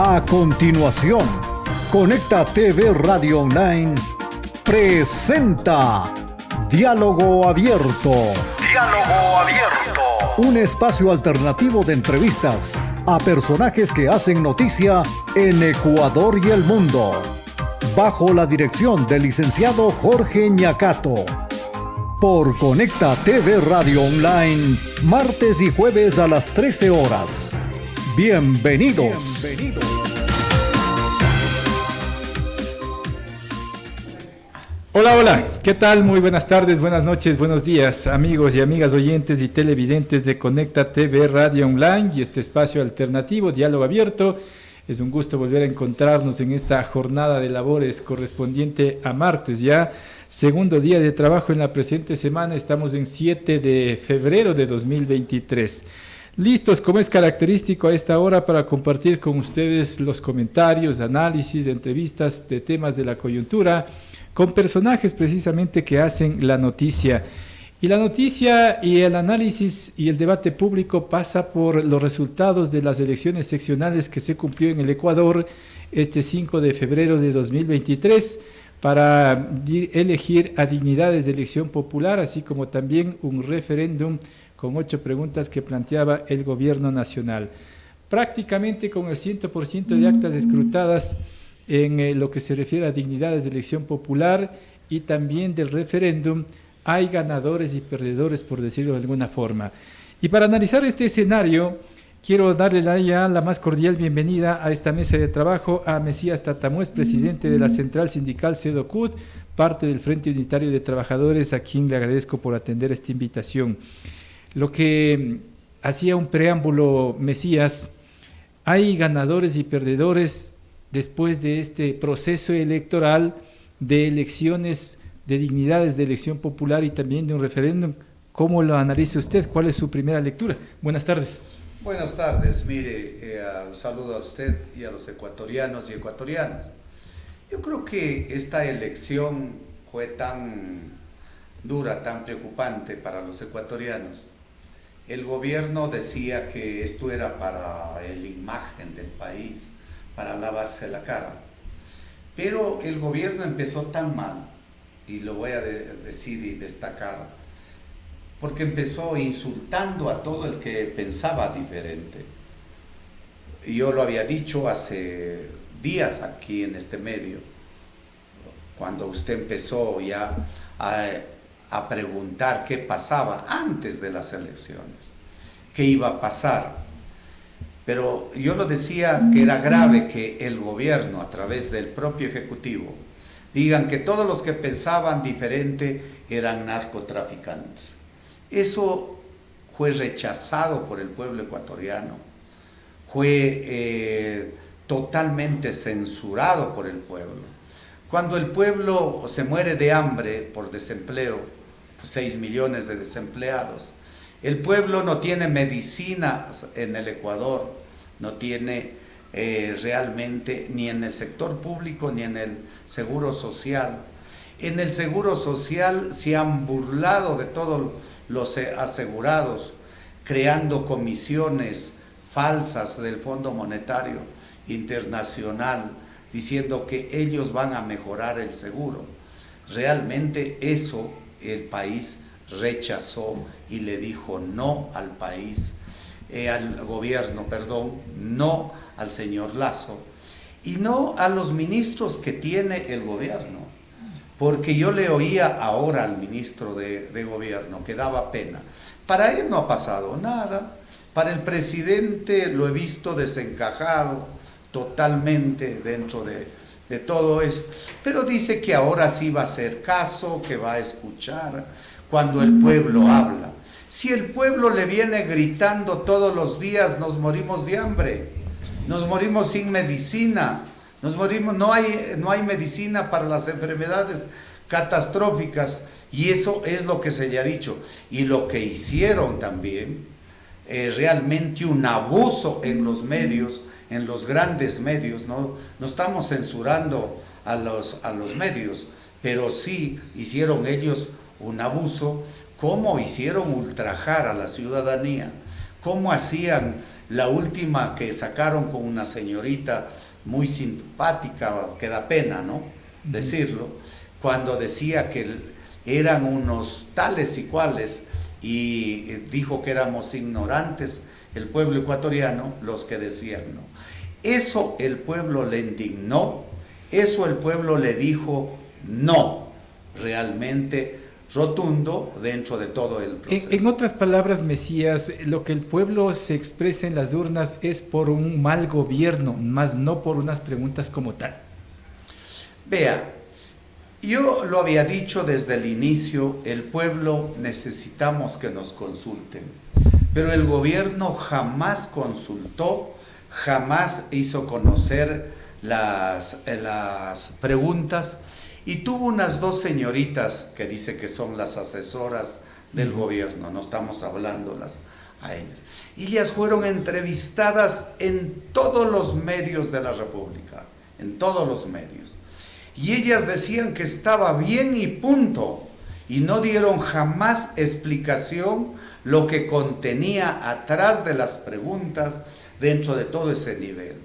A continuación, Conecta TV Radio Online presenta Diálogo Abierto. Diálogo Abierto. Un espacio alternativo de entrevistas a personajes que hacen noticia en Ecuador y el mundo. Bajo la dirección del licenciado Jorge Ñacato. Por Conecta TV Radio Online, martes y jueves a las 13 horas. Bienvenidos. Hola, ¿qué tal? Muy buenas tardes, buenas noches, buenos días, amigos y amigas oyentes y televidentes de Conecta TV Radio Online y este espacio alternativo, Diálogo Abierto. Es un gusto volver a encontrarnos en esta jornada de labores correspondiente a martes ya, segundo día de trabajo en la presente semana. Estamos en 7 de febrero de 2023. Listos, como es característico a esta hora, para compartir con ustedes los comentarios, análisis, entrevistas de temas de la coyuntura, con personajes precisamente que hacen la noticia. Y la noticia y el análisis y el debate público pasa por los resultados de las elecciones seccionales que se cumplió en el Ecuador este 5 de febrero de 2023 para elegir a dignidades de elección popular, así como también un referéndum con 8 preguntas que planteaba el gobierno nacional. Prácticamente con el 100% de actas escrutadas en lo que se refiere a dignidades de elección popular y también del referéndum, hay ganadores y perdedores, por decirlo de alguna forma. Y para analizar este escenario, quiero darle la más cordial bienvenida a esta mesa de trabajo a Mesías Tatamuez, presidente de la Central Sindical CEDOCUT, parte del Frente Unitario de Trabajadores, a quien le agradezco por atender esta invitación. Lo que hacía un preámbulo, Mesías, hay ganadores y perdedores después de este proceso electoral de elecciones de dignidades de elección popular y también de un referéndum. ¿Cómo lo analiza usted? ¿Cuál es su primera lectura? Buenas tardes. Buenas tardes. Mire, un saludo a usted y a los ecuatorianos y ecuatorianas. Yo creo que esta elección fue tan dura, tan preocupante para los ecuatorianos. El gobierno decía que esto era para la imagen del país, para lavarse la cara. Pero el gobierno empezó tan mal, y lo voy a decir y destacar, porque empezó insultando a todo el que pensaba diferente. Yo lo había dicho hace días aquí en este medio, cuando usted empezó ya a preguntar qué pasaba antes de las elecciones, qué iba a pasar. Pero yo lo decía que era grave que el gobierno, a través del propio Ejecutivo, digan que todos los que pensaban diferente eran narcotraficantes. Eso fue rechazado por el pueblo ecuatoriano, fue totalmente censurado por el pueblo. Cuando el pueblo se muere de hambre por desempleo, 6 millones de desempleados, el pueblo no tiene medicina en el Ecuador, no tiene realmente ni en el sector público ni en el seguro social. En el seguro social se han burlado de todos los asegurados, creando comisiones falsas del Fondo Monetario Internacional, diciendo que ellos van a mejorar el seguro. Realmente eso el país rechazó y le dijo no al país, al gobierno, no al señor Lasso y no a los ministros que tiene el gobierno, porque yo le oía ahora al ministro de gobierno que daba pena. Para él no ha pasado nada, para el presidente lo he visto desencajado totalmente dentro de todo eso, pero dice que ahora sí va a hacer caso, que va a escuchar cuando el pueblo habla. Si el pueblo le viene gritando todos los días, nos morimos de hambre, nos morimos sin medicina, nos morimos, no hay medicina para las enfermedades catastróficas, y eso es lo que se le ha dicho. Y lo que hicieron también, realmente un abuso en los medios, en los grandes medios, no estamos censurando a los medios, pero sí hicieron ellos un abuso, cómo hicieron ultrajar a la ciudadanía, cómo hacían La última que sacaron con una señorita muy simpática, que da pena, ¿no? Decirlo, cuando decía que eran unos tales y cuales y dijo que éramos ignorantes, el pueblo ecuatoriano, los que decían no. Eso el pueblo le indignó, eso el pueblo le dijo no, realmente rotundo dentro de todo el proceso. En otras palabras, Mesías, lo que el pueblo se expresa en las urnas es por un mal gobierno, más no por unas preguntas como tal. Vea, yo lo había dicho desde el inicio, el pueblo necesitamos que nos consulten, pero el gobierno jamás consultó, jamás hizo conocer las preguntas, y tuvo unas dos señoritas que dice que son las asesoras del gobierno, no estamos hablándolas a ellas. Y ellas fueron entrevistadas en todos los medios de la República, en todos los medios. Y ellas decían que estaba bien y punto, y no dieron jamás explicación lo que contenía atrás de las preguntas dentro de todo ese nivel.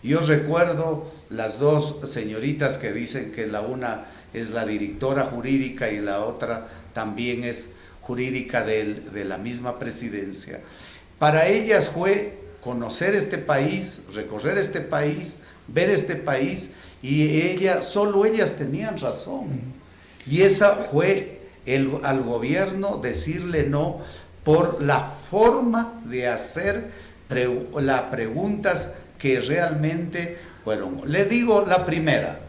Yo recuerdo las dos señoritas que dicen que la una es la directora jurídica y la otra también es jurídica de la misma presidencia. Para ellas fue conocer este país, recorrer este país, ver este país, y solo ellas tenían razón. Y esa fue al gobierno decirle no por la forma de hacer las preguntas que realmente fueron. Le digo la primera,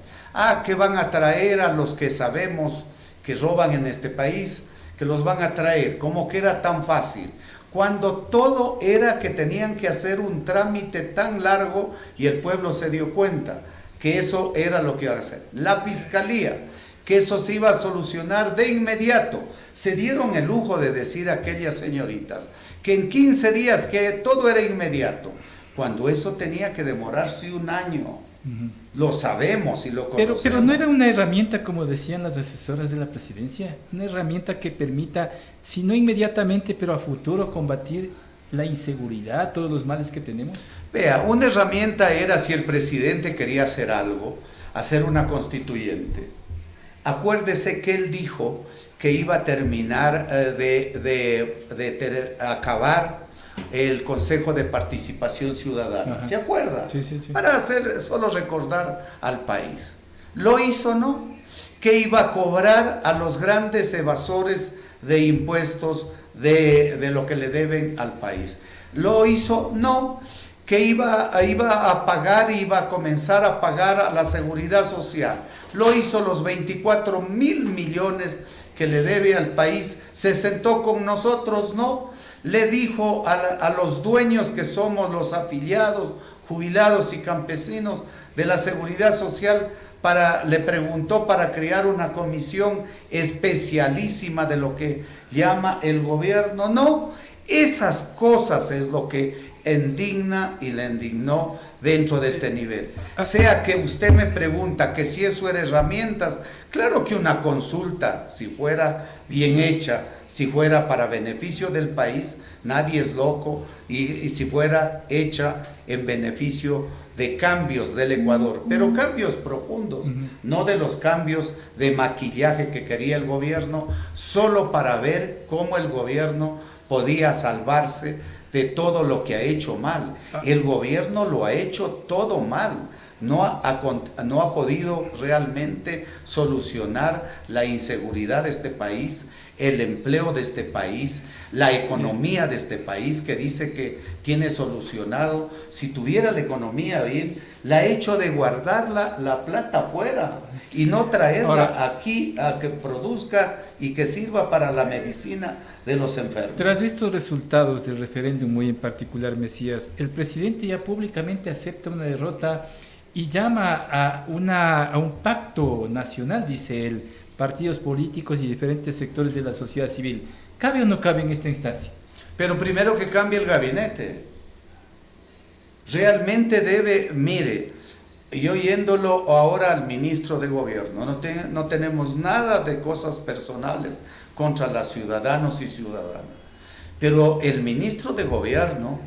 que van a traer a los que sabemos que roban en este país, que los van a traer, como que era tan fácil, cuando todo era que tenían que hacer un trámite tan largo y el pueblo se dio cuenta que eso era lo que iba a hacer. La fiscalía, que eso se iba a solucionar de inmediato. Se dieron el lujo de decir a aquellas señoritas que en 15 días que todo era inmediato, cuando eso tenía que demorarse un año. Lo sabemos y lo conocemos. Pero no era una herramienta, como decían las asesoras de la presidencia, una herramienta que permita, si no inmediatamente, pero a futuro, combatir la inseguridad, todos los males que tenemos. Vea, una herramienta era si el presidente quería hacer algo, hacer una constituyente. Acuérdese que él dijo que iba a terminar acabar el Consejo de Participación Ciudadana. Ajá. ¿Se acuerda? Sí. Para solo recordar al país. ¿Lo hizo, no? Que iba a cobrar a los grandes evasores de impuestos de lo que le deben al país. ¿Lo hizo? No. Que iba a pagar, iba a comenzar a pagar a la seguridad social. Lo hizo los 24.000 millones que le debe al país. Se sentó con nosotros, ¿no? Le dijo a los dueños que somos los afiliados, jubilados y campesinos de la seguridad social, le preguntó para crear una comisión especialísima de lo que llama el gobierno. No, esas cosas es lo que indigna y le indignó dentro de este nivel. O sea que usted me pregunta que si eso era herramientas, claro que una consulta, si fuera bien hecha, si fuera para beneficio del país, nadie es loco, y si fuera hecha en beneficio de cambios del Ecuador, pero cambios profundos, no de los cambios de maquillaje que quería el gobierno, solo para ver cómo el gobierno podía salvarse de todo lo que ha hecho mal. El gobierno lo ha hecho todo mal. No ha podido realmente solucionar la inseguridad de este país, el empleo de este país, la economía de este país, que dice que tiene solucionado. Si tuviera la economía bien, la ha hecho de guardarla la plata afuera y no traerla aquí a que produzca y que sirva para la medicina de los enfermos. Tras estos resultados del referéndum, muy en particular, Mesías, el presidente ya públicamente acepta una derrota y llama a un pacto nacional, dice él, partidos políticos y diferentes sectores de la sociedad civil. ¿Cabe o no cabe en esta instancia? Pero primero que cambie el gabinete. Realmente debe, mire, y oyéndolo ahora al ministro de gobierno, no tenemos nada de cosas personales contra los ciudadanos y ciudadanas, pero el ministro de gobierno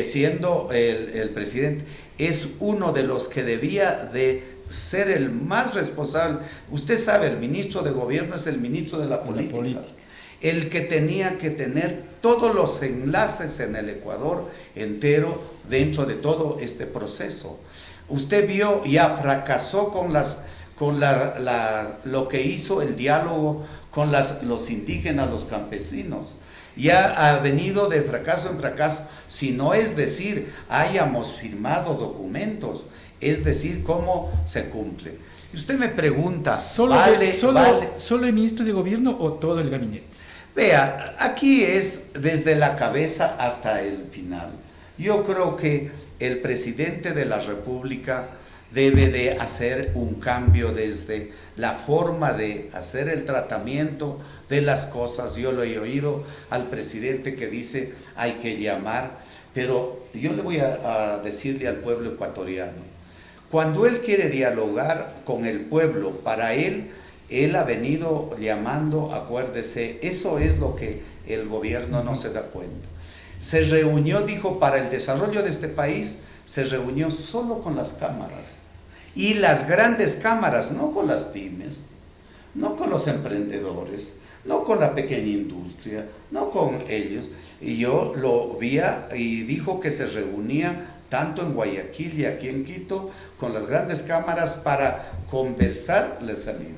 siendo el presidente, es uno de los que debía de ser el más responsable. Usted sabe, el ministro de gobierno es el ministro de la política. El que tenía que tener todos los enlaces en el Ecuador entero dentro de todo este proceso. Usted vio, ya fracasó con lo que hizo el diálogo con los indígenas, los campesinos. Ya ha venido de fracaso en fracaso, si no es decir, hayamos firmado documentos, es decir, cómo se cumple. Y usted me pregunta, ¿Solo el ministro de gobierno o todo el gabinete? Vea, aquí es desde la cabeza hasta el final. Yo creo que el presidente de la República debe de hacer un cambio desde la forma de hacer el tratamiento de las cosas. Yo lo he oído al presidente que dice hay que llamar, pero yo le voy a decirle al pueblo ecuatoriano, cuando él quiere dialogar con el pueblo, para él ha venido llamando, acuérdese, eso es lo que el gobierno no se da cuenta. Se reunió, dijo, para el desarrollo de este país, se reunió solo con las cámaras. Y las grandes cámaras, no con las pymes, no con los emprendedores, no con la pequeña industria, no con ellos. Y yo lo vi y dijo que se reunía tanto en Guayaquil y aquí en Quito, con las grandes cámaras para conversar la salida.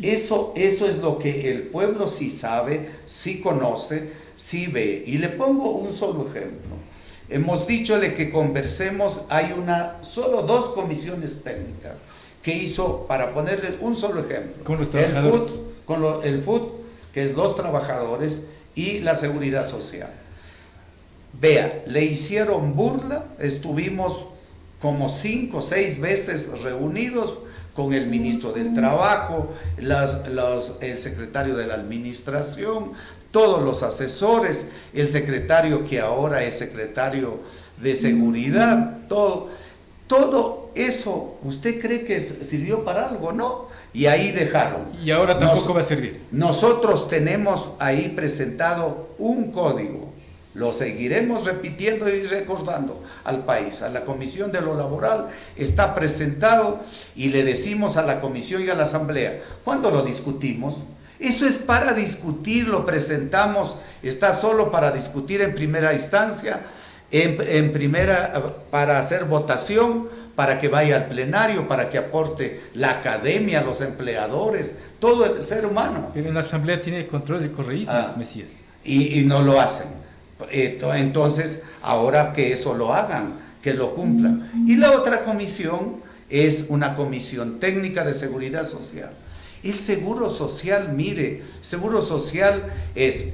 Eso es lo que el pueblo sí sabe, sí conoce, sí ve. Y le pongo un solo ejemplo. Hemos dichole que conversemos, hay solo 2 comisiones técnicas que hizo, para ponerle un solo ejemplo, con los trabajadores. el FUT, que es los trabajadores, y la seguridad social. Vea, le hicieron burla, estuvimos como 5 o 6 veces reunidos con el ministro del Trabajo, el secretario de la Administración, todos los asesores, el secretario que ahora es secretario de Seguridad, todo eso, ¿usted cree que sirvió para algo? No, y ahí dejaron. Y ahora tampoco va a servir. Nosotros tenemos ahí presentado un código, lo seguiremos repitiendo y recordando al país. A la Comisión de lo Laboral está presentado y le decimos a la Comisión y a la Asamblea, ¿cuándo lo discutimos? Eso es para discutir, lo presentamos, está solo para discutir en primera instancia, para hacer votación, para que vaya al plenario, para que aporte la academia, los empleadores, todo el ser humano. Pero en la Asamblea tiene el control del correísmo, Mesías. Y no lo hacen. Entonces, ahora que eso lo hagan, que lo cumplan. Y la otra comisión es una comisión técnica de seguridad social. El seguro social, mire, seguro social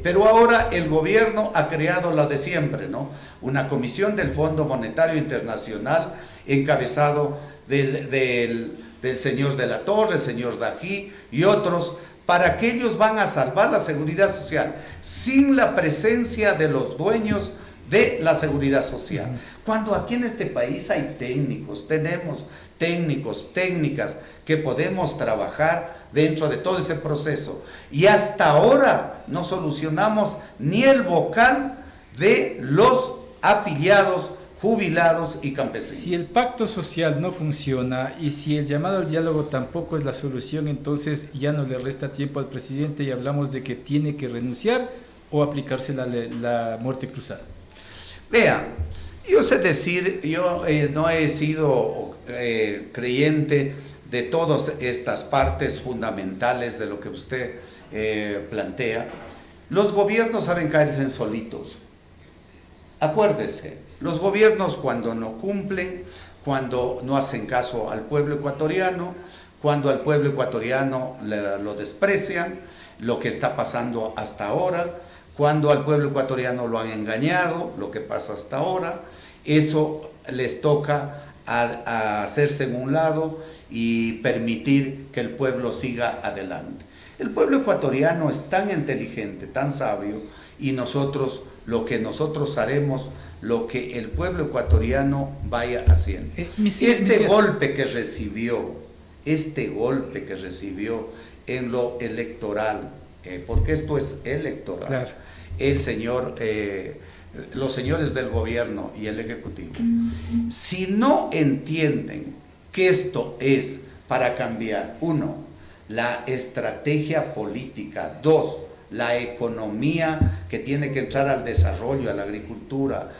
pero ahora el gobierno ha creado lo de siempre, ¿no? Una comisión del Fondo Monetario Internacional, encabezado del señor de la Torre, el señor Dají y otros, para que ellos van a salvar la seguridad social, sin la presencia de los dueños de la seguridad social. Cuando aquí en este país hay técnicos, tenemos técnicos, técnicas, que podemos trabajar dentro de todo ese proceso. Y hasta ahora no solucionamos ni el vocal de los afiliados, jubilados y campesinos. Si el pacto social no funciona y si el llamado al diálogo tampoco es la solución, entonces ya no le resta tiempo al presidente y hablamos de que tiene que renunciar o aplicarse la muerte cruzada. Vea, yo sé decir, yo no he sido creyente de todas estas partes fundamentales de lo que usted plantea. Los gobiernos saben caerse en solitos. Acuérdese, los gobiernos cuando no cumplen, cuando no hacen caso al pueblo ecuatoriano, cuando al pueblo ecuatoriano lo desprecian, lo que está pasando hasta ahora, cuando al pueblo ecuatoriano lo han engañado, lo que pasa hasta ahora, eso les toca a hacerse en un lado y permitir que el pueblo siga adelante. El pueblo ecuatoriano es tan inteligente, tan sabio, y lo que nosotros haremos, lo que el pueblo ecuatoriano vaya haciendo. Este golpe que recibió en lo electoral, porque esto es electoral, claro. El señor los señores del gobierno y el ejecutivo, si no entienden que esto es para cambiar, uno, la estrategia política, dos, la economía que tiene que entrar al desarrollo, a la agricultura,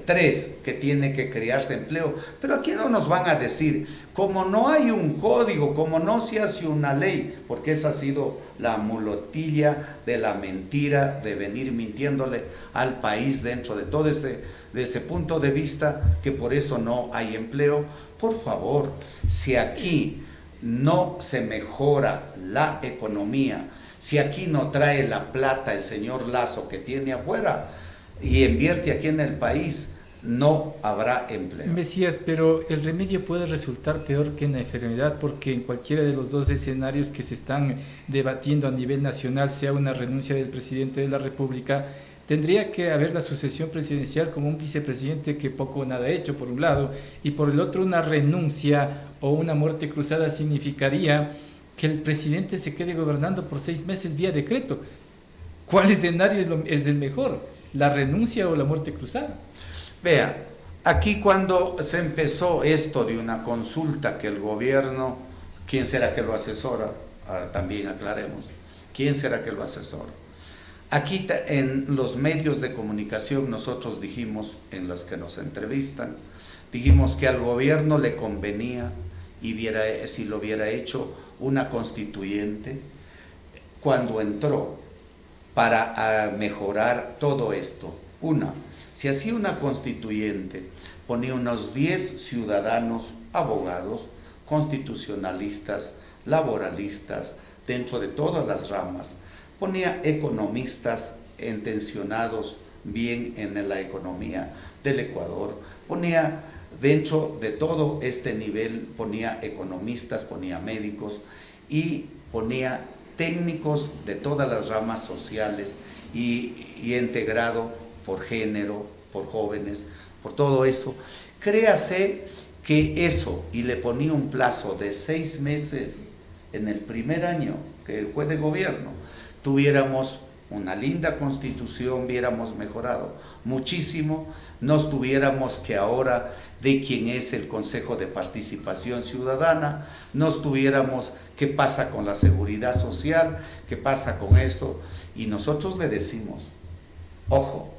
tres, que tiene que crearse empleo, pero aquí no nos van a decir, como no hay un código, como no se hace una ley, porque esa ha sido la muletilla de la mentira, de venir mintiéndole al país dentro de todo de ese punto de vista, que por eso no hay empleo. Por favor, si aquí no se mejora la economía, si aquí no trae la plata el señor Lazo que tiene afuera y invierte aquí en el país, no habrá empleo. Mesías, pero el remedio puede resultar peor que una enfermedad, porque en cualquiera de los dos escenarios que se están debatiendo a nivel nacional, sea una renuncia del presidente de la República, tendría que haber la sucesión presidencial como un vicepresidente que poco o nada ha hecho, por un lado, y por el otro una renuncia o una muerte cruzada significaría que el presidente se quede gobernando por 6 meses vía decreto. ¿Cuál escenario es el mejor? ¿La renuncia o la muerte cruzada? Vea, aquí cuando se empezó esto de una consulta que el gobierno, ¿quién será que lo asesora? También aclaremos, ¿quién será que lo asesora? Aquí en los medios de comunicación nosotros dijimos, en los que nos entrevistan, dijimos que al gobierno le convenía, y si lo hubiera hecho una constituyente, cuando entró para mejorar todo esto. Una, si hacía una constituyente, ponía unos 10 ciudadanos, abogados, constitucionalistas, laboralistas, dentro de todas las ramas, ponía economistas intencionados bien en la economía del Ecuador, ponía dentro de todo este nivel, ponía economistas, ponía médicos y ponía técnicos de todas las ramas sociales y integrado por género, por jóvenes, por todo eso. Créase que eso, y le ponía un plazo de 6 meses en el primer año que fue de gobierno, tuviéramos una linda constitución, hubiéramos mejorado muchísimo, no estuviéramos que ahora de quién es el Consejo de Participación Ciudadana, no estuviéramos qué pasa con la seguridad social, qué pasa con eso, y nosotros le decimos, ojo,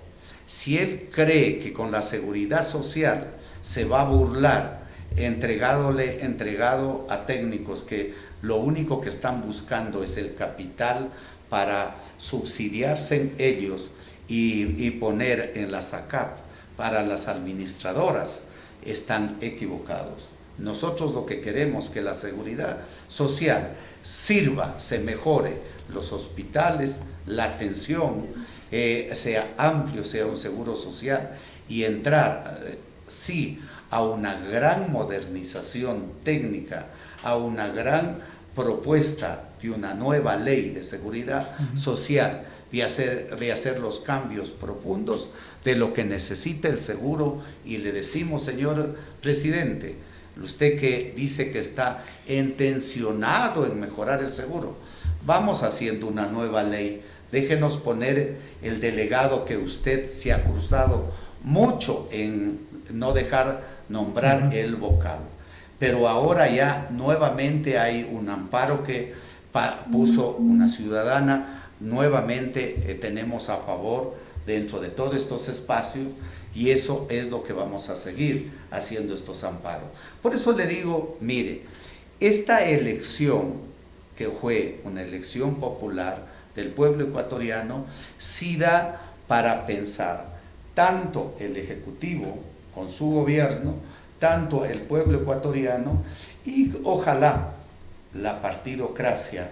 si él cree que con la seguridad social se va a burlar, entregado a técnicos que lo único que están buscando es el capital para subsidiarse en ellos y poner en la SACAP para las administradoras, están equivocados. Nosotros lo que queremos es que la seguridad social sirva, se mejore los hospitales, la atención, sea amplio, sea un seguro social y entrar, sí, a una gran modernización técnica, a una gran propuesta de una nueva ley de seguridad social, de hacer los cambios profundos de lo que necesita el seguro. Y le decimos, señor presidente, usted que dice que está intencionado en mejorar el seguro, vamos haciendo una nueva ley, déjenos poner el delegado que usted se ha cruzado mucho en no dejar nombrar el vocal. Pero ahora ya nuevamente hay un amparo que puso una ciudadana, nuevamente tenemos a favor dentro de todos estos espacios, y eso es lo que vamos a seguir haciendo, estos amparos. Por eso le digo, mire, esta elección, que fue una elección popular del pueblo ecuatoriano, sí da para pensar, tanto el Ejecutivo con su gobierno, tanto el pueblo ecuatoriano, y ojalá la partidocracia,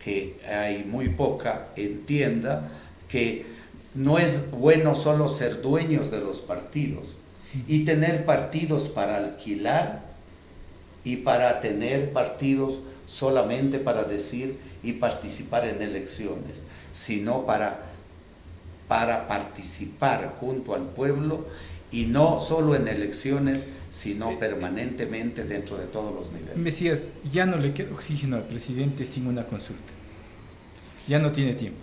que hay muy poca, entienda que no es bueno solo ser dueños de los partidos y tener partidos para alquilar y para tener partidos solamente para decir y participar en elecciones, sino para participar junto al pueblo, y no solo en elecciones, sino permanentemente dentro de todos los niveles. Mesías, ya no le queda oxígeno al presidente sin una consulta. Ya no tiene tiempo.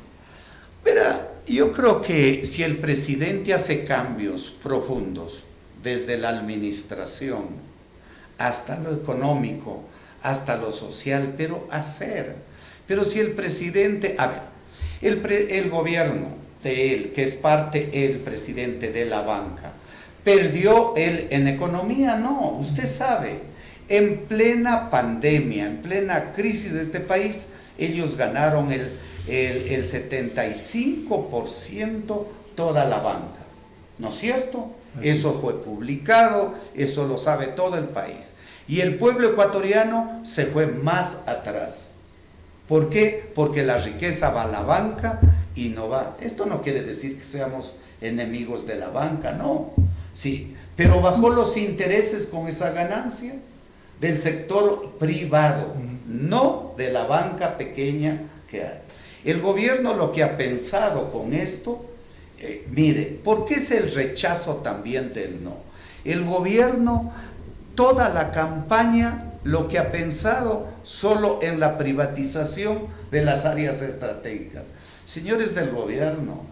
Verá, Yo creo que si el presidente hace cambios profundos desde la administración hasta lo económico, hasta lo social, pero si el presidente, a ver, el gobierno de él, que es parte el presidente de la banca, perdió él en economía, no, usted sabe, en plena pandemia, en plena crisis de este país, ellos ganaron el 75% toda la banca, ¿no es cierto? Eso fue publicado, eso lo sabe todo el país. Y el pueblo ecuatoriano se fue más atrás. ¿Por qué? Porque la riqueza va a la banca y no va. Esto no quiere decir que seamos enemigos de la banca, no. Sí, pero bajó los intereses con esa ganancia del sector privado, no de la banca pequeña que hay. El gobierno lo que ha pensado con esto, mire, ¿por qué es el rechazo también del no? El gobierno, toda la campaña, lo que ha pensado solo en la privatización de las áreas estratégicas. Señores del gobierno,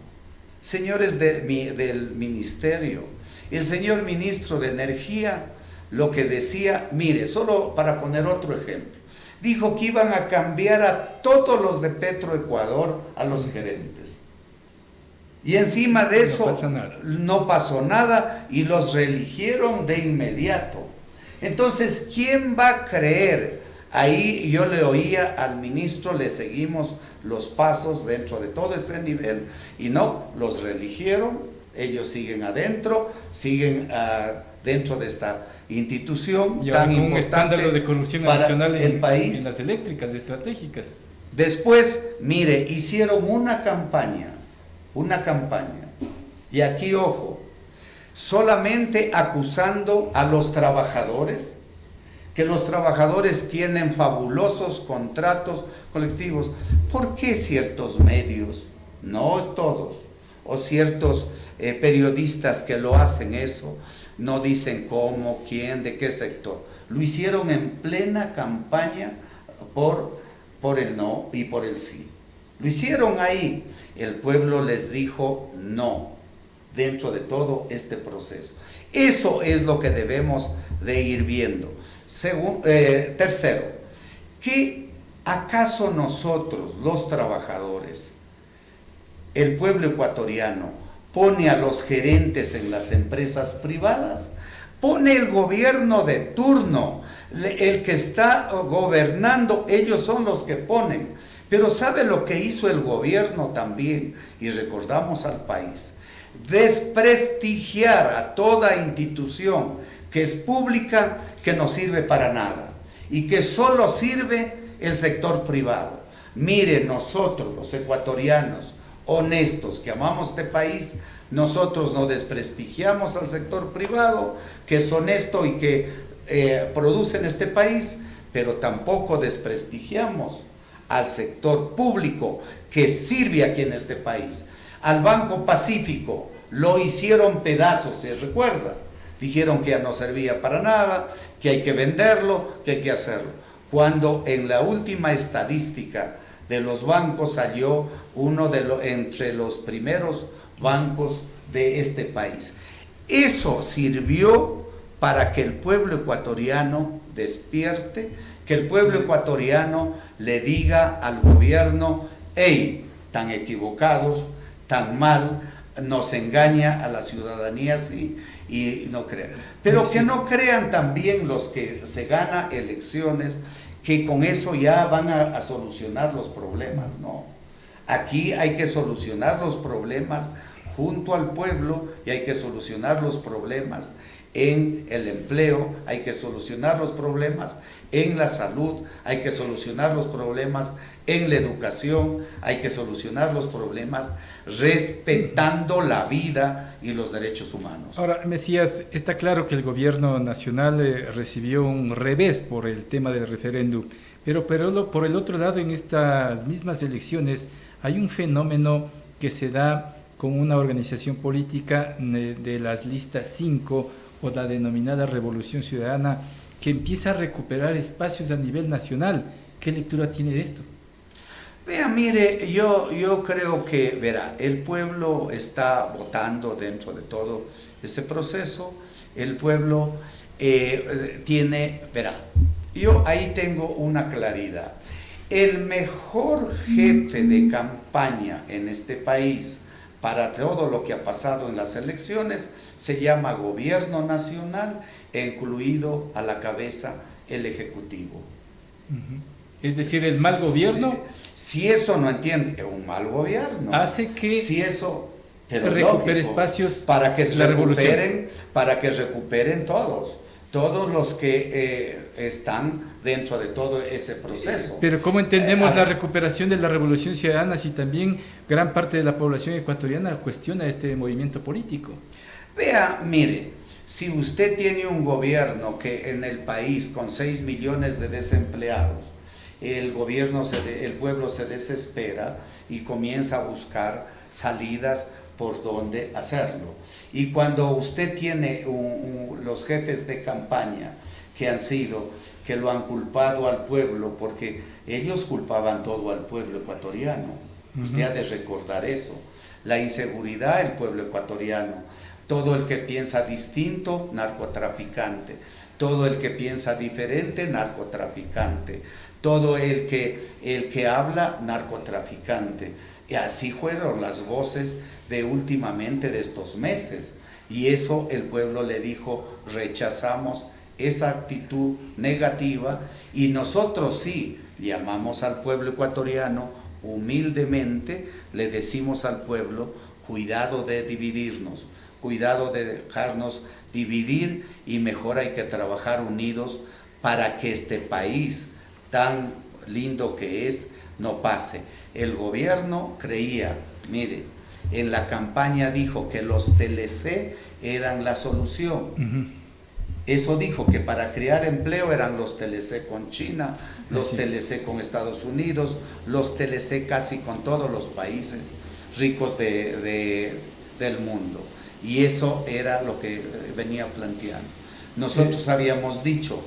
señores del ministerio, el señor ministro de Energía, lo que decía, mire, solo para poner otro ejemplo, dijo que iban a cambiar a todos los de Petroecuador a los gerentes. Y encima de eso no pasó nada y los reeligieron de inmediato. Entonces, ¿quién va a creer? Ahí yo le oía al ministro, le seguimos los pasos dentro de todo ese nivel y no, los reeligieron, ellos siguen adentro, siguen dentro de esta institución y tan con importante un escándalo de corrupción para adicional el país. En las eléctricas estratégicas. Después, mire, hicieron una campaña, y aquí ojo, solamente acusando a los trabajadores, que los trabajadores tienen fabulosos contratos colectivos. ¿Por qué ciertos medios, no todos, o ciertos periodistas que lo hacen eso, no dicen cómo, quién, de qué sector? Lo hicieron en plena campaña por el no y por el sí. Lo hicieron ahí. El pueblo les dijo no dentro de todo este proceso. Eso es lo que debemos de ir viendo. Tercero, ¿que acaso nosotros, los trabajadores, el pueblo ecuatoriano, pone a los gerentes en las empresas privadas? Pone el gobierno de turno, el que está gobernando, ellos son los que ponen. Pero ¿sabe lo que hizo el gobierno también? Y recordamos al país, desprestigiar a toda institución que es pública, que no sirve para nada y que solo sirve el sector privado. Mire, nosotros los ecuatorianos honestos que amamos este país, nosotros no desprestigiamos al sector privado que es honesto y que produce en este país, pero tampoco desprestigiamos al sector público que sirve aquí en este país. Al Banco Pacífico lo hicieron pedazos, ¿se recuerda? Dijeron que ya no servía para nada, que hay que venderlo, que hay que hacerlo. Cuando en la última estadística de los bancos salió uno entre los primeros bancos de este país. Eso sirvió para que el pueblo ecuatoriano despierte, que el pueblo ecuatoriano le diga al gobierno, hey, tan equivocados, tan mal, nos engaña a la ciudadanía así y no crean. Pero que no crean también los que se ganan elecciones, que con eso ya van a solucionar los problemas, no. Aquí hay que solucionar los problemas junto al pueblo y hay que solucionar los problemas en el empleo, hay que solucionar los problemas en la salud, hay que solucionar los problemas en la educación, hay que solucionar los problemas respetando la vida y los derechos humanos. Ahora, Mesías, está claro que el gobierno nacional recibió un revés por el tema del referéndum, pero por el otro lado, en estas mismas elecciones hay un fenómeno que se da con una organización política de las listas 5 o la denominada Revolución Ciudadana, que empieza a recuperar espacios a nivel nacional. ¿Qué lectura tiene de esto? Vea, mire, yo creo que, verá, el pueblo está votando dentro de todo este proceso. El pueblo verá, yo ahí tengo una claridad. El mejor jefe de campaña en este país para todo lo que ha pasado en las elecciones se llama Gobierno Nacional, incluido a la cabeza el Ejecutivo. Es decir, el mal gobierno. Si eso no entiende, un mal gobierno hace que si eso, pero recupere lógico, espacios para que la revolución. Para que recuperen todos los que están dentro de todo ese proceso. Pero ¿cómo entendemos la recuperación de la Revolución Ciudadana si también gran parte de la población ecuatoriana cuestiona este movimiento político? Vea, mire, si usted tiene un gobierno que en el país con 6 millones de desempleados, el pueblo se desespera y comienza a buscar salidas por dónde hacerlo. Y cuando usted tiene los jefes de campaña que lo han culpado al pueblo, porque ellos culpaban todo al pueblo ecuatoriano. Usted ha de recordar eso. La inseguridad del pueblo ecuatoriano. Todo el que piensa distinto, narcotraficante. Todo el que piensa diferente, narcotraficante. Todo el que habla, narcotraficante. Y así fueron las voces de últimamente de estos meses. Y eso el pueblo le dijo, rechazamos esa actitud negativa, y nosotros sí llamamos al pueblo ecuatoriano humildemente, le decimos al pueblo, cuidado de dividirnos, cuidado de dejarnos dividir, y mejor hay que trabajar unidos para que este país tan lindo que es no pase. El gobierno creía, mire, en la campaña dijo que los TLC eran la solución. Eso dijo, que para crear empleo eran los TLC con China, los TLC con Estados Unidos, los TLC casi con todos los países ricos del mundo. Y eso era lo que venía planteando. Nosotros habíamos dicho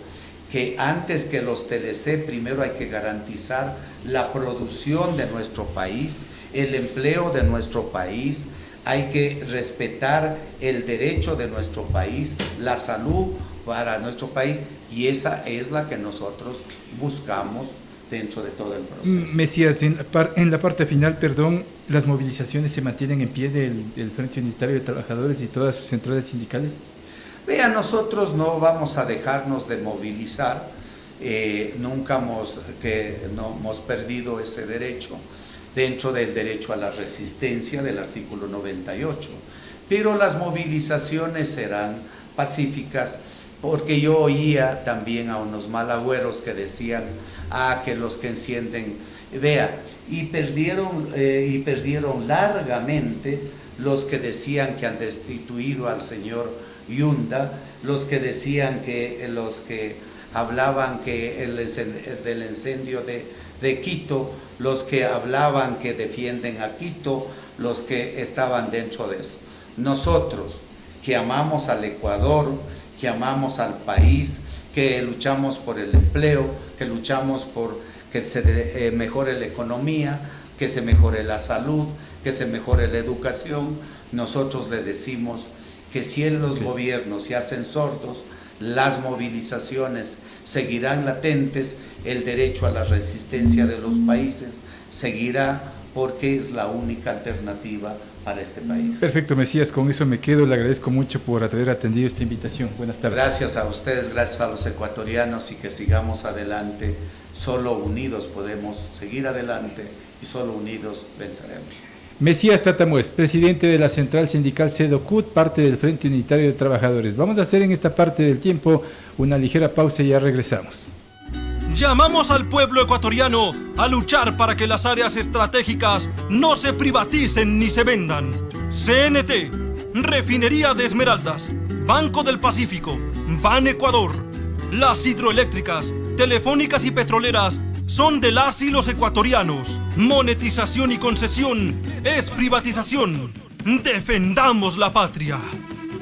que antes que los TLC, primero hay que garantizar la producción de nuestro país, el empleo de nuestro país, hay que respetar el derecho de nuestro país, la salud para nuestro país, y esa es la que nosotros buscamos dentro de todo el proceso. Mesías, en la parte final, ¿las movilizaciones se mantienen en pie del Frente Unitario de Trabajadores y todas sus centrales sindicales? Vea, nosotros no vamos a dejarnos de movilizar, nunca hemos perdido ese derecho, dentro del derecho a la resistencia del artículo 98, pero las movilizaciones serán pacíficas, porque yo oía también a unos malagüeros que decían, que los que encienden, vea, y perdieron largamente los que decían que han destituido al señor Yunda, los que decían que los que hablaban del incendio de Quito, los que hablaban que defienden a Quito, los que estaban dentro de eso. Nosotros, que amamos al Ecuador, que amamos al país, que luchamos por el empleo, que luchamos por que se mejore la economía, que se mejore la salud, que se mejore la educación, nosotros le decimos que si en los gobiernos se hacen sordos, las movilizaciones seguirán latentes, el derecho a la resistencia de los países seguirá, porque es la única alternativa para este país. Perfecto, Mesías, con eso me quedo. Le agradezco mucho por haber atendido esta invitación. Buenas tardes. Gracias a ustedes, gracias a los ecuatorianos, y que sigamos adelante. Solo unidos podemos seguir adelante, y solo unidos venceremos. Mesías Tatamuez, presidente de la Central Sindical CEDOCUT, parte del Frente Unitario de Trabajadores. Vamos a hacer en esta parte del tiempo una ligera pausa y ya regresamos. Llamamos al pueblo ecuatoriano a luchar para que las áreas estratégicas no se privaticen ni se vendan. CNT, Refinería de Esmeraldas, Banco del Pacífico, Ban Ecuador. Las hidroeléctricas, telefónicas y petroleras son de las y los ecuatorianos. Monetización y concesión es privatización. Defendamos la patria.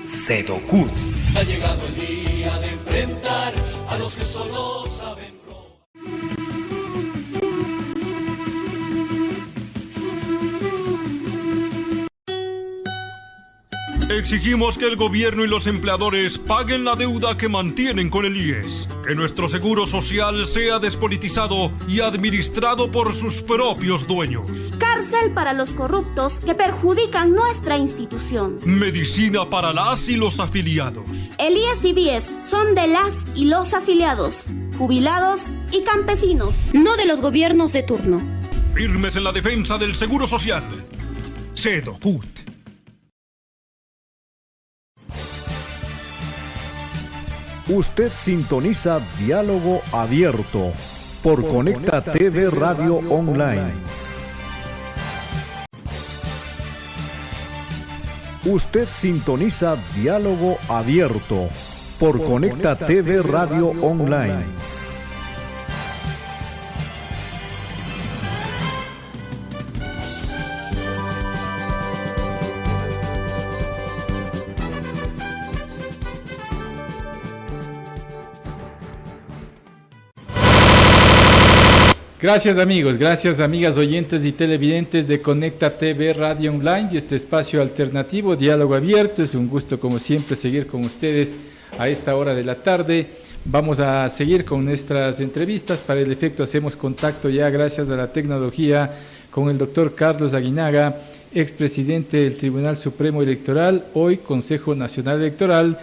CEDOCUT. Ha llegado el día de enfrentar a los que solo saben. Exigimos que el gobierno y los empleadores paguen la deuda que mantienen con el IES, que nuestro seguro social sea despolitizado y administrado por sus propios dueños. Cárcel para los corruptos que perjudican nuestra institución. Medicina para las y los afiliados. El IES y BIES son de las y los afiliados, jubilados y campesinos, no de los gobiernos de turno. Firmes en la defensa del seguro social. Sedocut. Usted sintoniza Diálogo Abierto por Conecta TV Radio Online. Usted sintoniza Diálogo Abierto por Conecta TV Radio Online. Gracias amigos, gracias amigas oyentes y televidentes de Conecta TV Radio Online y este espacio alternativo, Diálogo Abierto. Es un gusto como siempre seguir con ustedes a esta hora de la tarde. Vamos a seguir con nuestras entrevistas. Para el efecto hacemos contacto ya gracias a la tecnología con el doctor Carlos Aguinaga, expresidente del Tribunal Supremo Electoral, hoy Consejo Nacional Electoral,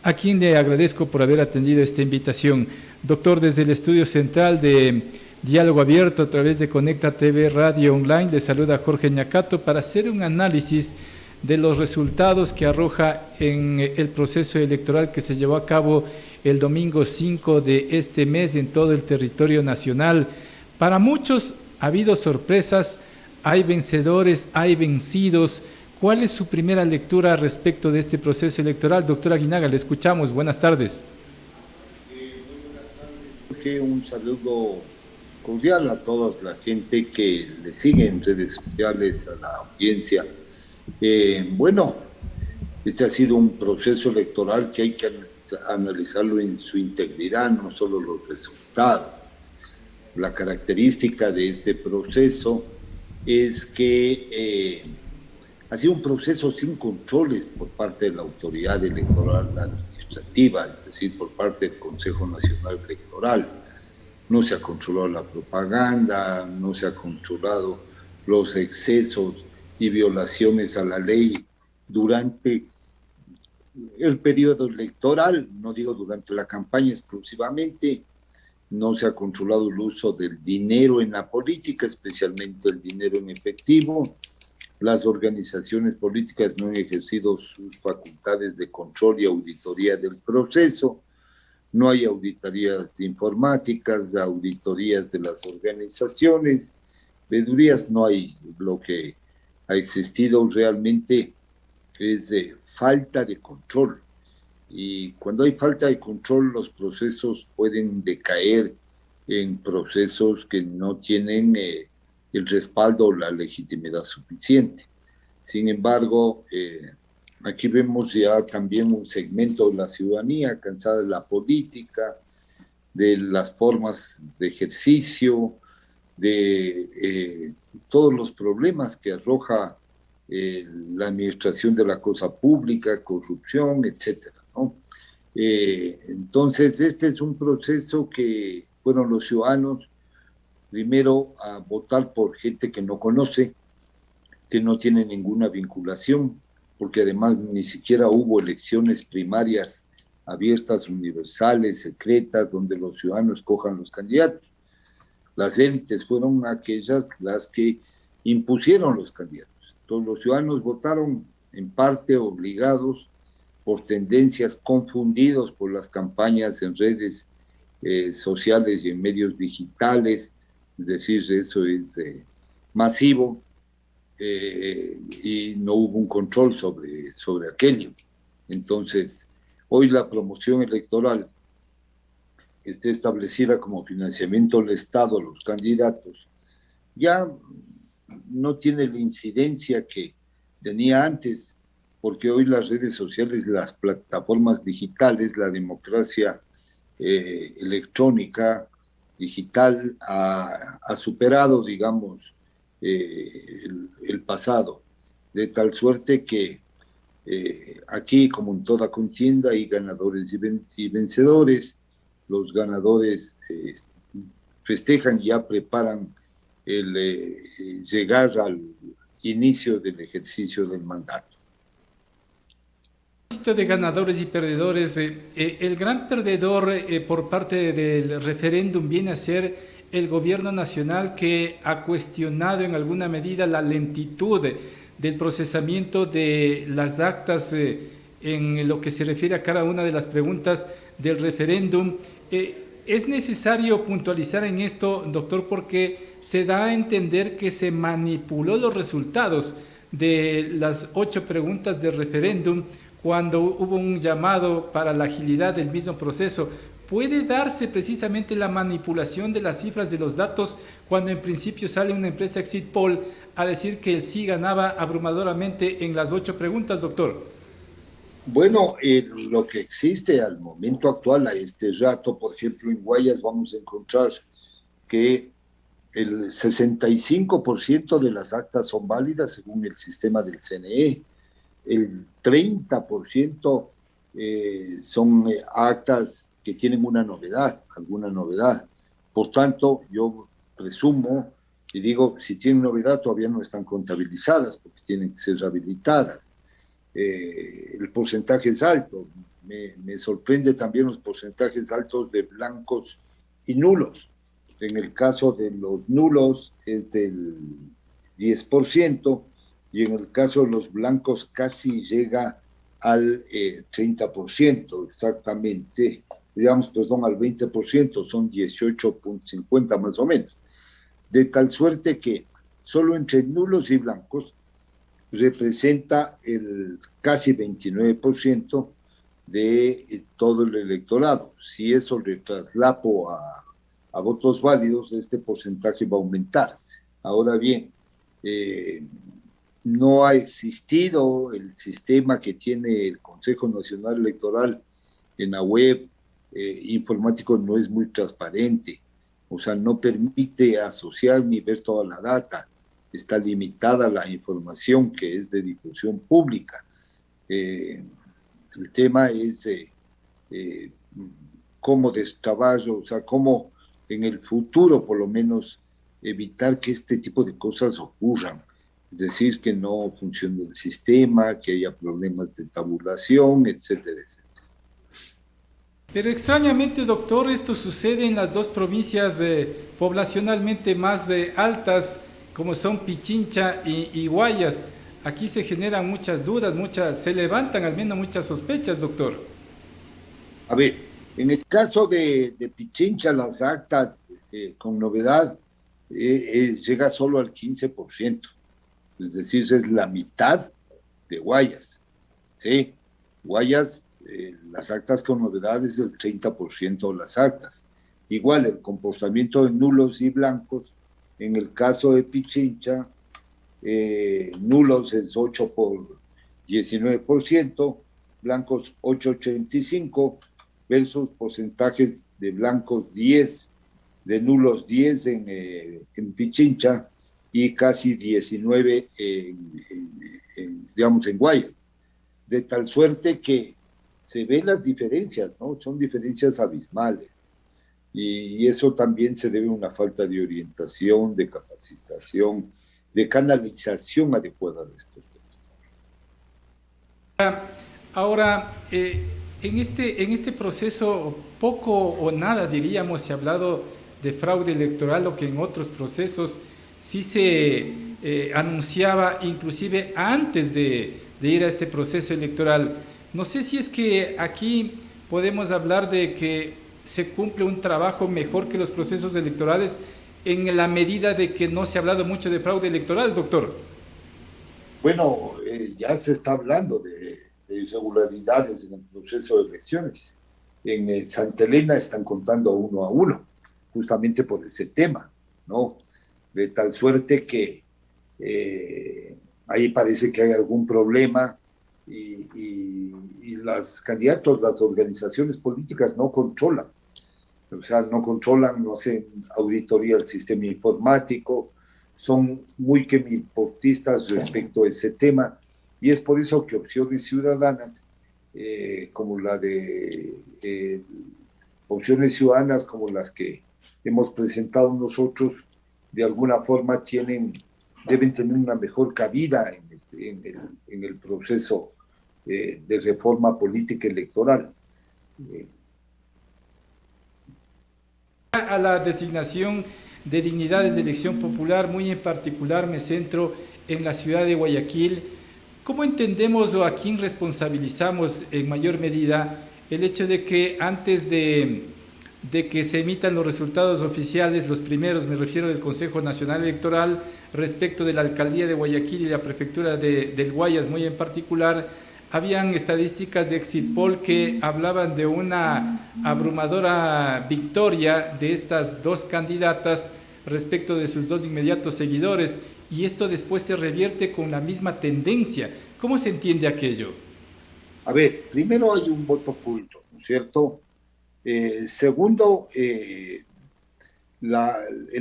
a quien le agradezco por haber atendido esta invitación. Doctor, desde el estudio central de Diálogo Abierto a través de Conecta TV Radio Online, le saluda Jorge Ñacato para hacer un análisis de los resultados que arroja en el proceso electoral que se llevó a cabo el domingo 5 de este mes en todo el territorio nacional. Para muchos ha habido sorpresas, hay vencedores, hay vencidos. ¿Cuál es su primera lectura respecto de este proceso electoral? Doctor Aguinaga, le escuchamos. Buenas tardes. Un saludo cordial a toda la gente que le sigue en redes sociales, a la audiencia. Bueno, este ha sido un proceso electoral que hay que analizarlo en su integridad, no solo los resultados. La característica de este proceso es que ha sido un proceso sin controles por parte de la autoridad electoral administrativa, es decir, por parte del Consejo Nacional Electoral. No se ha controlado la propaganda, no se ha controlado los excesos y violaciones a la ley durante el periodo electoral, no digo durante la campaña exclusivamente. No se ha controlado el uso del dinero en la política, especialmente el dinero en efectivo. Las organizaciones políticas no han ejercido sus facultades de control y auditoría del proceso. No hay auditorías informáticas, auditorías de las organizaciones, veedurías no hay. Lo que ha existido realmente es falta de control. Y cuando hay falta de control, los procesos pueden decaer en procesos que no tienen el respaldo o la legitimidad suficiente. Sin embargo, aquí vemos ya también un segmento de la ciudadanía cansada de la política, de las formas de ejercicio, de todos los problemas que arroja la administración de la cosa pública, corrupción, etcétera, ¿no? Entonces, este es un proceso que fueron los ciudadanos primero a votar por gente que no conoce, que no tiene ninguna vinculación, porque además ni siquiera hubo elecciones primarias abiertas, universales, secretas, donde los ciudadanos escojan los candidatos. Las élites fueron aquellas las que impusieron los candidatos. Entonces los ciudadanos votaron en parte obligados por tendencias, confundidos por las campañas en redes sociales y en medios digitales, es decir, eso es masivo, y no hubo un control sobre aquello. Entonces, hoy la promoción electoral esté establecida como financiamiento del Estado a los candidatos, ya no tiene la incidencia que tenía antes, porque hoy las redes sociales, las plataformas digitales, la democracia electrónica, digital, ha superado, digamos, el pasado, de tal suerte que Aquí, como en toda contienda, hay ganadores y vencedores. Los ganadores festejan y ya preparan el llegar al inicio del ejercicio del mandato. De ganadores y perdedores, el gran perdedor por parte del referéndum viene a ser el gobierno nacional, que ha cuestionado en alguna medida la lentitud del procesamiento de las actas en lo que se refiere a cada una de las preguntas del referéndum. Es necesario puntualizar en esto, doctor, porque se da a entender que se manipuló los resultados de las 8 preguntas del referéndum cuando hubo un llamado para la agilidad del mismo proceso. ¿Puede darse precisamente la manipulación de las cifras de los datos cuando en principio sale una empresa Exit Poll a decir que el sí ganaba abrumadoramente en las 8 preguntas, doctor? Bueno, lo que existe al momento actual, a este rato, por ejemplo, en Guayas vamos a encontrar que el 65% de las actas son válidas según el sistema del CNE. El 30% son actas que tienen una novedad, alguna novedad. Por tanto, yo presumo y digo, si tienen novedad todavía no están contabilizadas porque tienen que ser rehabilitadas. El porcentaje es alto. Me sorprende también los porcentajes altos de blancos y nulos. En el caso de los nulos es del 10%, y en el caso de los blancos casi llega al 30%, exactamente, digamos, perdón, al 20%, son 18.50 más o menos. De tal suerte que solo entre nulos y blancos representa el casi 29% de todo el electorado. Si eso le traslapo a votos válidos, este porcentaje va a aumentar. Ahora bien, no ha existido el sistema que tiene el Consejo Nacional Electoral en la web informático, no es muy transparente, o sea, no permite asociar ni ver toda la data, está limitada la información que es de difusión pública. El tema es cómo destrabarlo, o sea, cómo en el futuro por lo menos evitar que este tipo de cosas ocurran. Es decir, que no funcione el sistema, que haya problemas de tabulación, etcétera, etcétera. Pero extrañamente, doctor, esto sucede en las 2 provincias poblacionalmente más altas, como son Pichincha y Guayas. Aquí se generan muchas dudas, se levantan al menos muchas sospechas, doctor. A ver, en el caso de Pichincha, las actas con novedad llega solo al 15%. Es decir, es la mitad de Guayas. Sí, Guayas, las actas con novedades del 30% de las actas. Igual, el comportamiento de nulos y blancos, en el caso de Pichincha, nulos es 8 por 19%, blancos 8,85%, versus porcentajes de blancos 10, de nulos 10 en Pichincha, y casi 19 digamos, en Guayas. De tal suerte que se ven las diferencias, ¿no? Son diferencias abismales. Y eso también se debe a una falta de orientación, de capacitación, de canalización adecuada de estos temas. Ahora, en este proceso, poco o nada, diríamos, se ha hablado de fraude electoral, lo que en otros procesos sí se anunciaba inclusive antes de ir a este proceso electoral. No sé si es que aquí podemos hablar de que se cumple un trabajo mejor que los procesos electorales en la medida de que no se ha hablado mucho de fraude electoral, doctor. Bueno, ya se está hablando de irregularidades en el proceso de elecciones. En Santa Elena están contando 1 a 1, justamente por ese tema, ¿no? De tal suerte que ahí parece que hay algún problema y los candidatos, las organizaciones políticas no controlan, o sea, no hacen auditoría del sistema informático, son muy quemiportistas respecto a ese tema Y es por eso que opciones ciudadanas, como la de opciones ciudadanas, como las que hemos presentado nosotros, de alguna forma deben tener una mejor cabida en el proceso de reforma política electoral. A la designación de dignidades de elección popular, muy en particular me centro en la ciudad de Guayaquil. ¿Cómo entendemos o a quién responsabilizamos en mayor medida el hecho de que antes de que se emitan los resultados oficiales, los primeros, me refiero del Consejo Nacional Electoral, respecto de la alcaldía de Guayaquil y la prefectura del Guayas, muy en particular, habían estadísticas de Exit Poll que hablaban de una abrumadora victoria de estas dos candidatas respecto de sus dos inmediatos seguidores, y esto después se revierte con la misma tendencia. ¿Cómo se entiende aquello? A ver, primero hay un voto oculto, ¿no es cierto? Segundo, el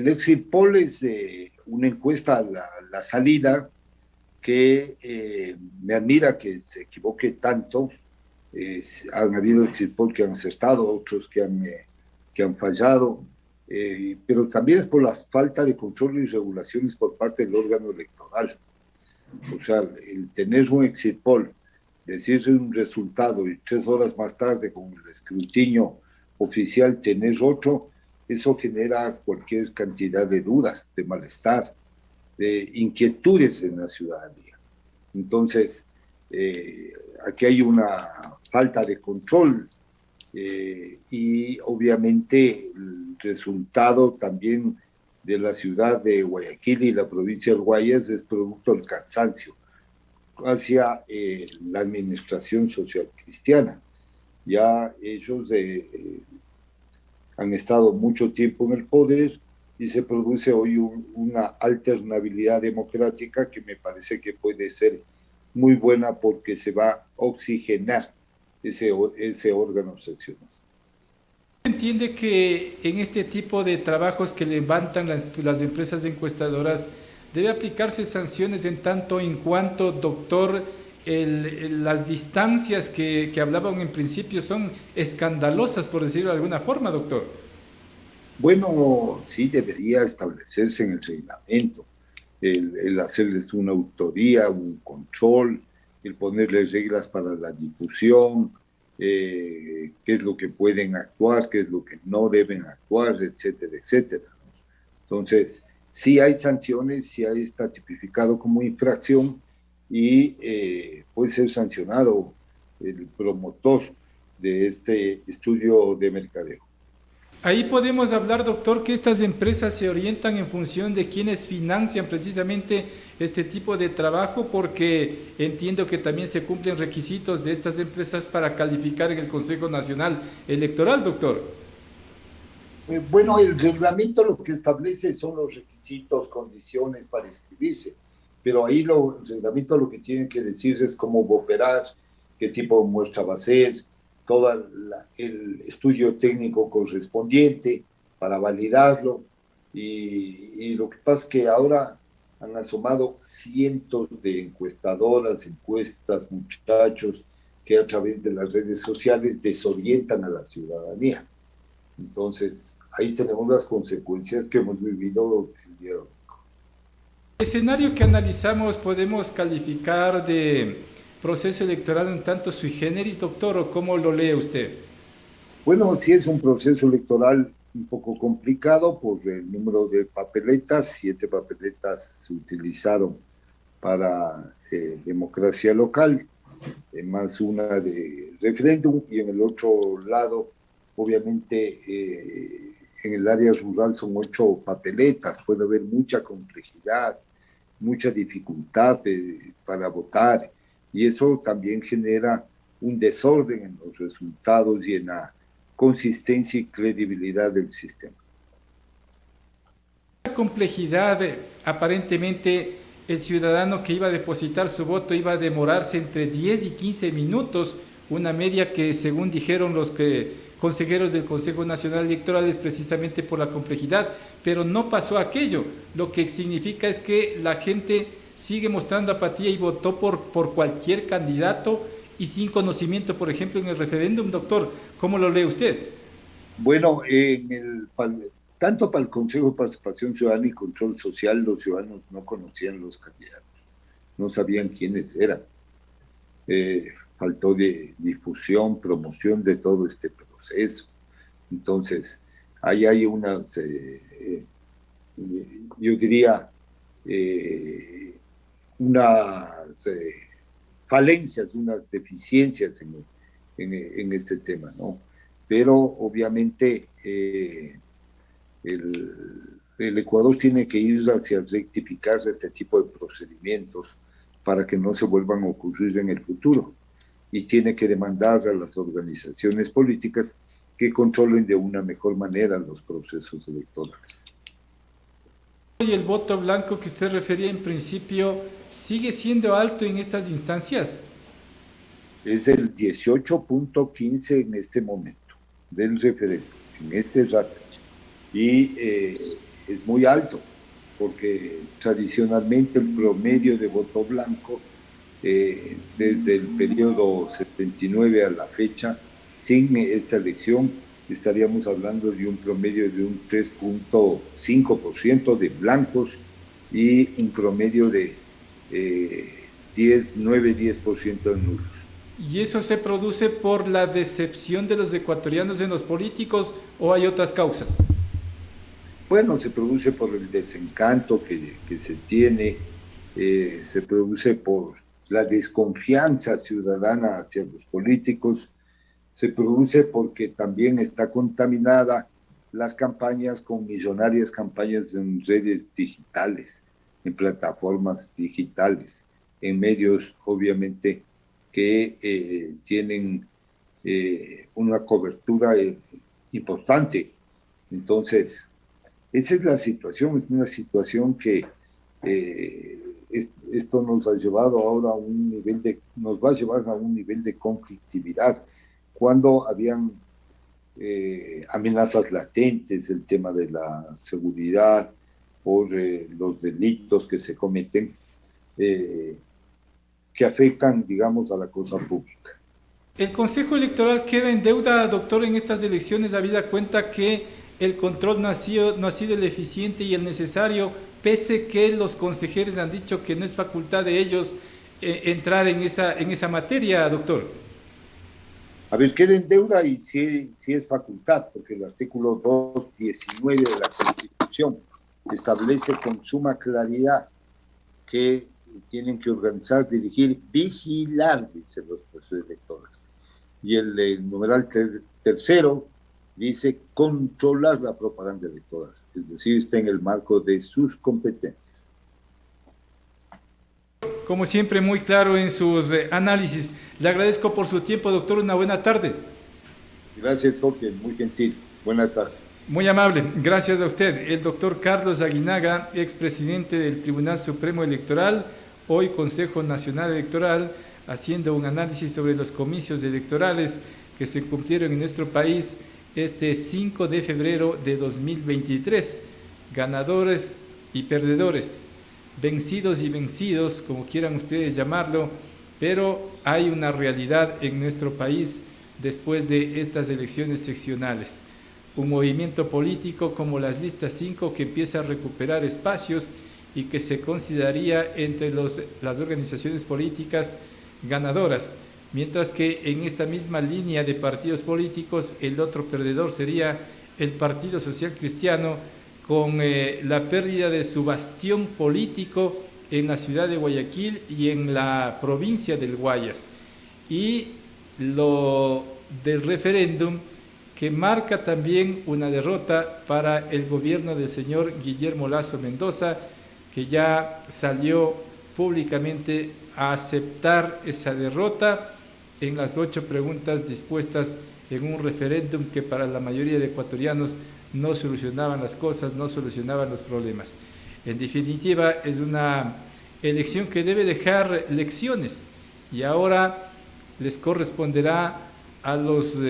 Exit Poll es una encuesta a la salida que me admira que se equivoque tanto. Han habido Exit Poll que han acertado, otros que han fallado, pero también es por la falta de control y regulaciones por parte del órgano electoral. O sea, el tener un Exit Poll, decirse un resultado y 3 horas más tarde con el escrutinio oficial tener otro, eso genera cualquier cantidad de dudas, de malestar, de inquietudes en la ciudadanía. Entonces, aquí hay una falta de control y obviamente el resultado también de la ciudad de Guayaquil y la provincia del Guayas es producto del cansancio hacia la administración social cristiana. Ya ellos han estado mucho tiempo en el poder y se produce hoy una alternabilidad democrática que me parece que puede ser muy buena porque se va a oxigenar ese órgano seccional. ¿Se entiende que en este tipo de trabajos que levantan las empresas encuestadoras debe aplicarse sanciones en tanto en cuanto, doctor, las distancias que hablaban en principio son escandalosas, por decirlo de alguna forma, doctor? Bueno, sí debería establecerse en el reglamento, el hacerles una auditoría, un control, el ponerles reglas para la difusión, qué es lo que pueden actuar, qué es lo que no deben actuar, etcétera, etcétera. Entonces, sí hay sanciones, sí está tipificado como infracción y puede ser sancionado el promotor de este estudio de mercadeo. Ahí podemos hablar, doctor, que estas empresas se orientan en función de quienes financian precisamente este tipo de trabajo, porque entiendo que también se cumplen requisitos de estas empresas para calificar en el Consejo Nacional Electoral, doctor. Bueno, el reglamento lo que establece son los requisitos, condiciones para inscribirse, pero ahí el reglamento lo que tiene que decir es cómo va a operar, qué tipo de muestra va a ser, todo el estudio técnico correspondiente para validarlo, y lo que pasa es que ahora han asomado cientos de encuestadoras, encuestas, muchachos que a través de las redes sociales desorientan a la ciudadanía. Entonces, ahí tenemos las consecuencias que hemos vivido el día de hoy. El escenario que analizamos podemos calificar de proceso electoral un tanto sui generis, doctor, ¿o cómo lo lee usted? Bueno, sí es un proceso electoral un poco complicado por el número de papeletas. 7 papeletas se utilizaron para democracia local, más una de referéndum, y en el otro lado, obviamente, en el área rural son 8 papeletas, puede haber mucha complejidad, mucha dificultad para votar, y eso también genera un desorden en los resultados y en la consistencia y credibilidad del sistema. La complejidad, aparentemente, el ciudadano que iba a depositar su voto iba a demorarse entre 10 y 15 minutos, una media que, según dijeron los consejeros del Consejo Nacional Electoral, es precisamente por la complejidad, pero no pasó aquello. Lo que significa es que la gente sigue mostrando apatía y votó por cualquier candidato y sin conocimiento, por ejemplo, en el referéndum, doctor. ¿Cómo lo lee usted? Bueno, tanto para el Consejo de Participación Ciudadana y Control Social, los ciudadanos no conocían los candidatos, no sabían quiénes eran. Faltó de difusión, promoción de todo este proceso. Entonces, ahí hay unas, yo diría, unas falencias, unas deficiencias en este tema, ¿no? Pero obviamente el Ecuador tiene que ir hacia rectificar este tipo de procedimientos para que no se vuelvan a ocurrir en el futuro, y tiene que demandar a las organizaciones políticas que controlen de una mejor manera los procesos electorales. ¿Y el voto blanco que usted refería en principio sigue siendo alto en estas instancias? Es el 18.15 en este momento del referéndum, en este rato. Y es muy alto, porque tradicionalmente el promedio de voto blanco, desde el periodo 79 a la fecha, sin esta elección, estaríamos hablando de un promedio de un 3.5% de blancos y un promedio de 9-10% de nulos. ¿Y eso se produce por la decepción de los ecuatorianos en los políticos o hay otras causas? Bueno, se produce por el desencanto que se tiene, se produce por la desconfianza ciudadana hacia los políticos, se produce porque también está contaminada las campañas con millonarias campañas en redes digitales, en plataformas digitales, en medios obviamente que tienen una cobertura importante. Entonces, esa es la situación, es una situación que esto nos ha llevado ahora a un nivel nos va a llevar a un nivel de conflictividad. Cuando habían amenazas latentes, el tema de la seguridad, por los delitos que se cometen, que afectan, digamos, a la cosa pública. ¿El Consejo Electoral queda en deuda, doctor, en estas elecciones, habida cuenta que el control no ha sido el eficiente y el necesario, pese que los consejeros han dicho que no es facultad de ellos entrar en esa materia, doctor? A ver, queda en deuda y sí es facultad, porque el artículo 219 de la Constitución establece con suma claridad que tienen que organizar, dirigir, vigilar, dice, los procesos electorales. Y el numeral tercero dice controlar la propaganda electoral, es decir, está en el marco de sus competencias. Como siempre, muy claro en sus análisis. Le agradezco por su tiempo, doctor. Una buena tarde. Gracias, Jorge. Muy gentil. Buena tarde. Muy amable. Gracias a usted. El doctor Carlos Aguinaga, expresidente del Tribunal Supremo Electoral, hoy Consejo Nacional Electoral, haciendo un análisis sobre los comicios electorales que se cumplieron en nuestro país este 5 de febrero de 2023. Ganadores y perdedores, vencidos y vencidos, como quieran ustedes llamarlo, pero hay una realidad en nuestro país después de estas elecciones seccionales. Un movimiento político como las listas 5 que empieza a recuperar espacios y que se consideraría entre las organizaciones políticas ganadoras, mientras que en esta misma línea de partidos políticos el otro perdedor sería el Partido Social Cristiano, con la pérdida de su bastión político en la ciudad de Guayaquil y en la provincia del Guayas. Y lo del referéndum, que marca también una derrota para el gobierno del señor Guillermo Lasso Mendoza, que ya salió públicamente a aceptar esa derrota en las 8 preguntas dispuestas en un referéndum que para la mayoría de ecuatorianos no solucionaban las cosas, no solucionaban los problemas. En definitiva, es una elección que debe dejar lecciones y ahora les corresponderá a los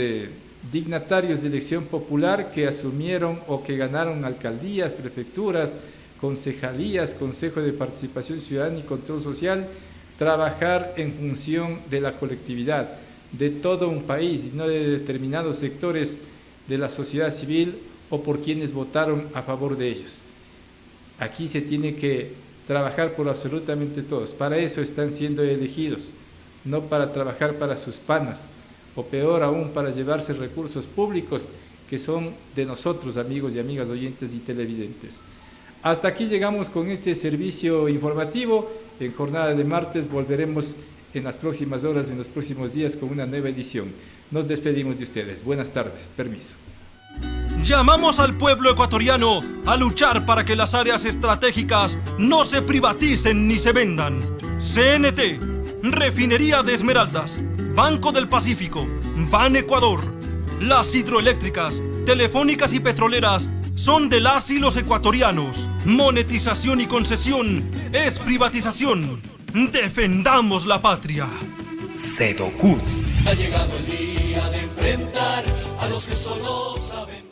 dignatarios de elección popular que asumieron o que ganaron alcaldías, prefecturas, concejalías, Consejo de Participación Ciudadana y Control Social, trabajar en función de la colectividad, de todo un país y no de determinados sectores de la sociedad civil o por quienes votaron a favor de ellos. Aquí se tiene que trabajar por absolutamente todos. Para eso están siendo elegidos, no para trabajar para sus panas, o peor aún, para llevarse recursos públicos que son de nosotros, amigos y amigas oyentes y televidentes. Hasta aquí llegamos con este servicio informativo. En jornada de martes volveremos en las próximas horas, en los próximos días, con una nueva edición. Nos despedimos de ustedes. Buenas tardes. Permiso. Llamamos al pueblo ecuatoriano a luchar para que las áreas estratégicas no se privaticen ni se vendan. CNT, Refinería de Esmeraldas, Banco del Pacífico, Ban Ecuador. Las hidroeléctricas, telefónicas y petroleras son de las y los ecuatorianos. Monetización y concesión es privatización. Defendamos la patria. Sedocud. Ha llegado el día de enfrentar a los que solo saben.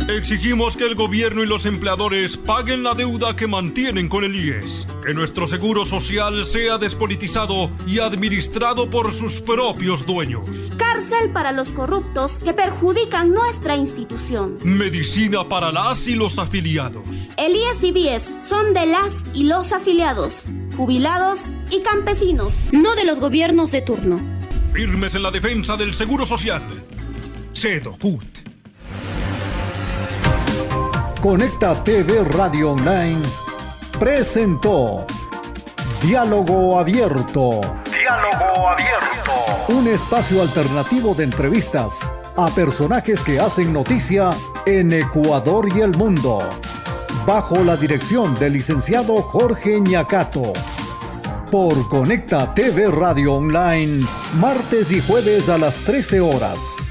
Exigimos que el gobierno y los empleadores paguen la deuda que mantienen con el IES, que nuestro seguro social sea despolitizado y administrado por sus propios dueños. Cárcel para los corruptos que perjudican nuestra institución. Medicina para las y los afiliados. El IES y BIES son de las y los afiliados, jubilados y campesinos, no de los gobiernos de turno. Firmes en la defensa del seguro social. Sedocud. Conecta TV Radio Online presentó Diálogo Abierto. Diálogo Abierto. Un espacio alternativo de entrevistas a personajes que hacen noticia en Ecuador y el mundo. Bajo la dirección del licenciado Jorge Ñacato. Por Conecta TV Radio Online, martes y jueves a las 13 horas.